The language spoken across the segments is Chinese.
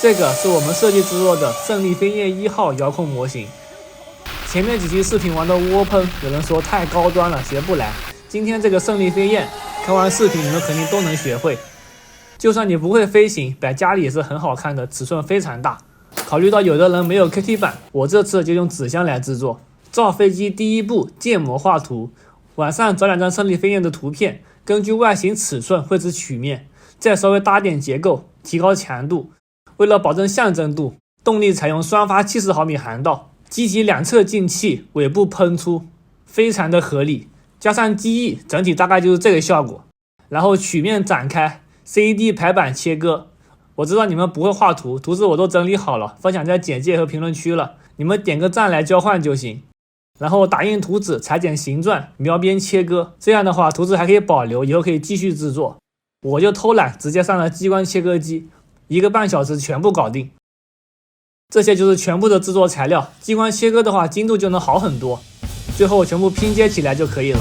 这个是我们设计制作的胜利飞燕1号遥控模型。前面几期视频玩的窝喷，有人说太高端了，学不来。今天这个胜利飞燕，看完视频你们肯定都能学会。就算你不会飞行，摆家里也是很好看的，尺寸非常大。考虑到有的人没有 KT 板，我这次就用纸箱来制作。造飞机第一步，建模画图。晚上找2张胜利飞燕的图片，根据外形尺寸绘制曲面，再稍微搭点结构，提高强度。为了保证象征度，动力采用双发70毫米航道，机体两侧进气，尾部喷出，非常的合理。加上机翼，整体大概就是这个效果。然后曲面展开 ，CAD 排版切割。我知道你们不会画图，图纸我都整理好了，分享在简介和评论区了，你们点个赞来交换就行。然后打印图纸，裁剪形状，描边切割，这样的话图纸还可以保留，以后可以继续制作。我就偷懒，直接上了激光切割机，1个半小时全部搞定。这些就是全部的制作材料，激光切割的话精度就能好很多，最后全部拼接起来就可以了。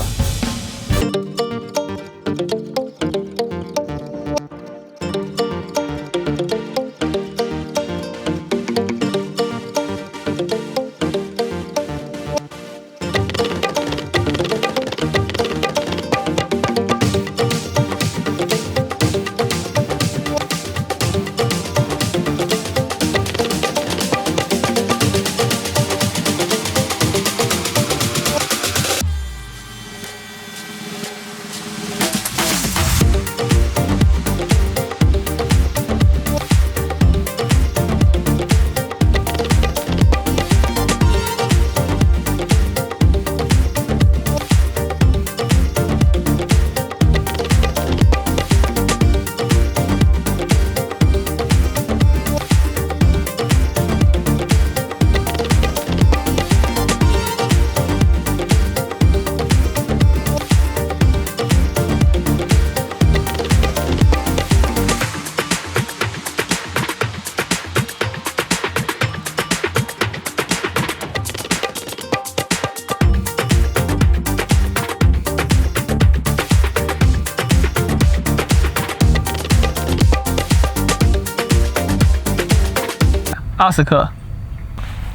20克，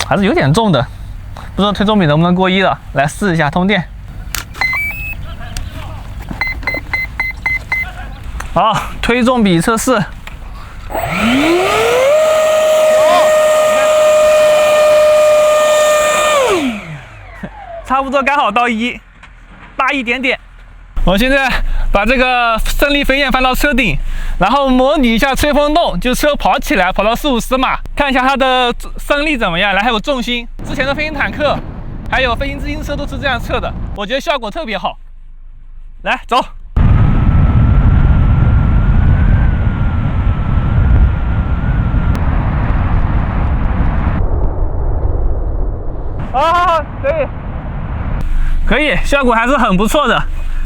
还是有点重的，不知道推重比能不能过1了，来试一下通电。好，推重比测试。差不多刚好到1，大一点点。我现在把这个胜利飞燕放到车顶，然后模拟一下吹风洞，就车跑起来，跑到40-50码，看一下它的升力怎么样，然后还有重心。之前的飞行坦克，还有飞行自行车都是这样测的，我觉得效果特别好。来，走。啊，可以，效果还是很不错的。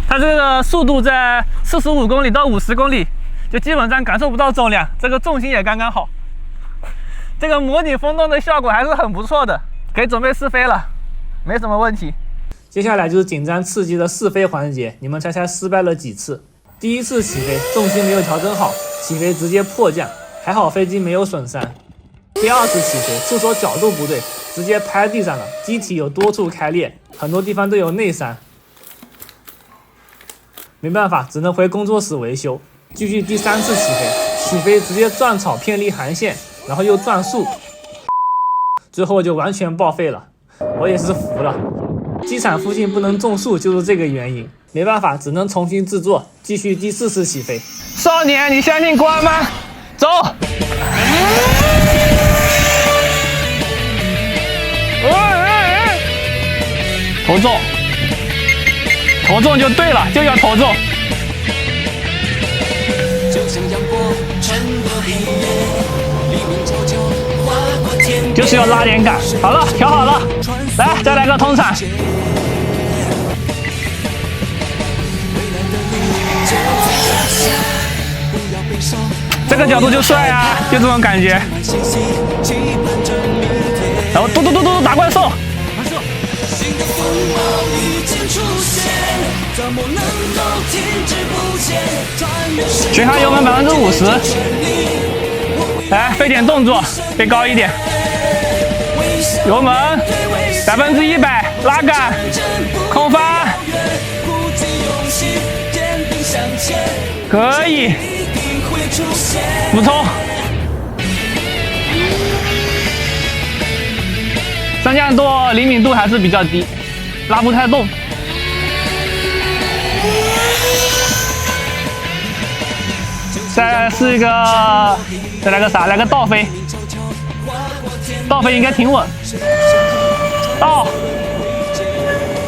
它这个速度在45公里到50公里，就基本上感受不到重量，这个重心也刚刚好。这个模拟风洞的效果还是很不错的，可以准备试飞了，没什么问题。接下来就是紧张刺激的试飞环节，你们猜猜失败了几次？第一次起飞，重心没有调整好，起飞直接迫降，还好飞机没有损伤。第二次起飞，触手角度不对，直接拍地上了，机体有多处开裂，很多地方都有内伤。没办法，只能回工作室维修。继续第3次起飞直接撞草偏离航线，然后又撞树，最后就完全报废了。我也是服了，机场附近不能种树就是这个原因。没办法，只能重新制作。继续第4次起飞。少年，你相信光吗？走。投中。投中就对了，就要投中。就是要拉点杆。好了，调好了，来，再来个通场。这个角度就帅啊，就这种感觉。然后嘟嘟嘟嘟打怪兽。巡航油门50%，来费点动作，飞高一点，油门100%拉杆，空翻，可以，俯冲，升降舵灵敏度还是比较低，拉不太动。再试一个，再来个啥？来个倒飞，倒飞应该挺稳。倒，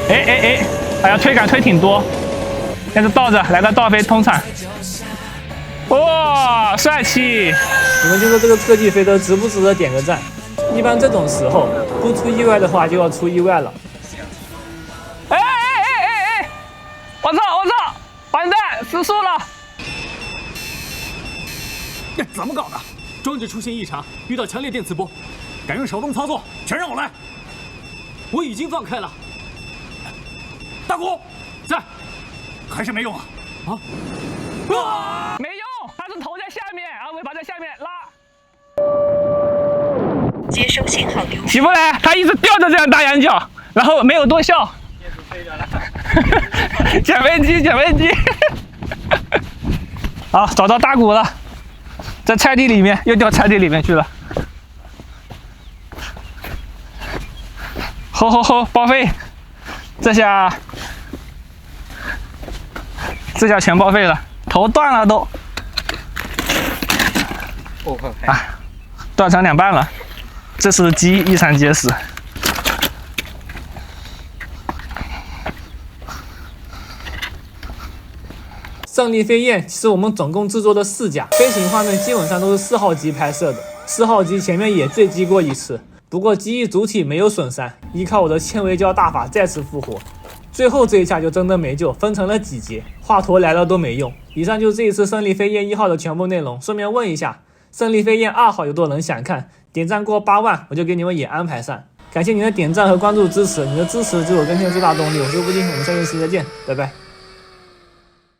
哎呀，推杆推挺多，但是倒着来个倒飞通铲。哇，帅气！你们就说这个特技飞得值不值得点个赞？一般这种时候不出意外的话就要出意外了。我操！完蛋，失速了！怎么搞的？装置出现异常，遇到强烈电磁波，改用手动操作，全让我来。我已经放开了。大鼓在，还是没用啊！没用，它是头在下面，尾巴在下面拉。接收信号丢。起不来，它一直吊着这样大仰角，然后没有多效。捡飞机！好，找到大鼓了，在菜地里面，又掉菜地里面去了。吼，报废！这下全报废了，头断了都。断成2半了。这是鸡异常结实。胜利飞燕是我们总共制作的4架，飞行画面基本上都是4号机拍摄的。4号机前面也坠机过一次，不过机翼主体没有损伤，依靠我的纤维胶大法再次复活。最后这一下就真的没救，分成了几节，华佗来了都没用。以上就是这一次胜利飞燕1号的全部内容。顺便问一下，胜利飞燕2号有多少人想看？点赞过8万，我就给你们也安排上。感谢您的点赞和关注支持，你的支持就是我更新的最大动力。我是吴京，我们下期再见，拜拜。